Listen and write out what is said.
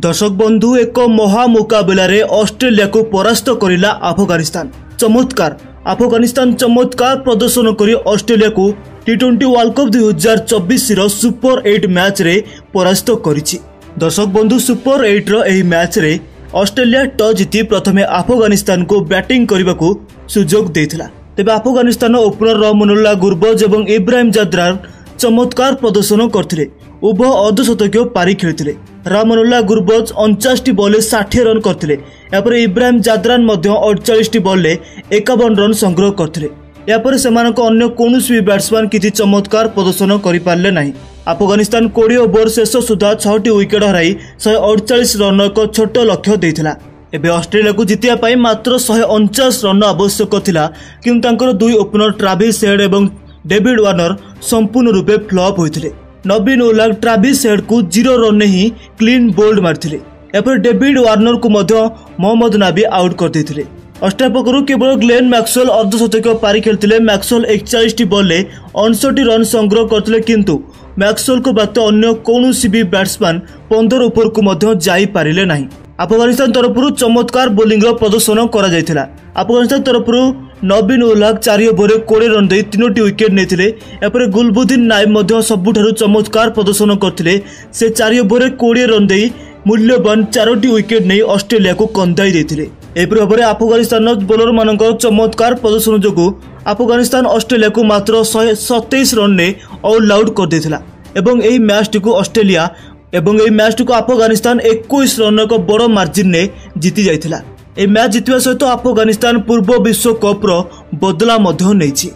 दर्शक बंधु एक महा मुकाबला ऑस्ट्रेलिया को परास्त करिला अफगानिस्तान। चमत्कार अफगानिस्तान चमत्कार प्रदर्शन करी ऑस्ट्रेलिया को टी20 वर्ल्ड कप 2024 सुपर 8 मैच रे परास्त करिछि। दर्शक बंधु सुपर 8 रो एही मैच रे ऑस्ट्रेलिया टॉस जीति प्रथमे अफगानिस्तान को बैटिंग करने को सुजोग देथिला। तेबे अफगानिस्तान ओपनर रहमानुल्लाह गुरबाज और इब्राहिम जाद्रान चमत्कार प्रदर्शन करथिले। उभय अर्धशतकीय पारी खेलते। रहमानुल्लाह गुरबाज 49 बॉल 60 रन करथिले। यापर इब्राहिम जाद्रान 48 बॉल 51 रन संग्रह करथिले। यापर सेमानक अन्य कोनोसी भी बैट्समैन किछि चमत्कार प्रदर्शन करि पारले नाही। अफगानिस्तान 20 ओवर शेष सुधा 6टी विकेट हराई 148 रन एक छोट लक्ष्य देथिला। एबे ऑस्ट्रेलिया को जितिया पाई मात्र 149 रन आवश्यक थिला, किंतु तांकर दुई ओपनर ट्राविस हेड एवं डेविड वार्नर संपूर्ण रूपे फ्लॉप होइथिले। नवीन उल्लाग ट्राविस हेड को 0 रन ही क्लीन बोल्ड मारथिले। एपर डेविड वार्नर को मध्य मोहम्मद नाबी आउट कर देथिले। ऑस्ट्रेलिया पक्षरु केवल ग्लेन मैक्सवेल अर्धशतकीय पारी खेलथिले। मैक्सवेल 41 बॉल 59 रन संग्रह करथिले, किंतु मैक्सवेल को बात अन्य कोनोसी भी बैट्समैन 15 ओवर को मध्य जाई पारिले नाही। अफगानिस्तान तरफरु चमत्कार बोलिंग प्रदर्शन करा जायथिला। अफगानिस्तान तरफरु नवीन उल्लाग 4 ओवर 20 रन दे 3टी विकेट नेथिले। एपर गुलबुद्दीन नाइब मध्य सबुठारु चमत्कार प्रदर्शन करथिले। से 4 ओवर 20 रन दे मूल्यवान 4टी विकेट नहीं ऑस्ट्रेलिया को कंदाई देथिले। एपरि भाबरे अफगानिस्तान बोलर मानकर चमत्कार प्रदर्शन जोगु अफगानिस्तान ऑस्ट्रेलिया को मात्र 127 रन ने ऑल आउट कर देथिला एवं एही मैच को ऑस्ट्रेलिया एवं एही मैच को अफगानिस्तान 21 रन एक बड़ मार्जिन ने जीति जाइथिला। ए मैच जितवा सहित अफगानिस्तान पूर्व विश्व कप रो बदला मध्य नैछि।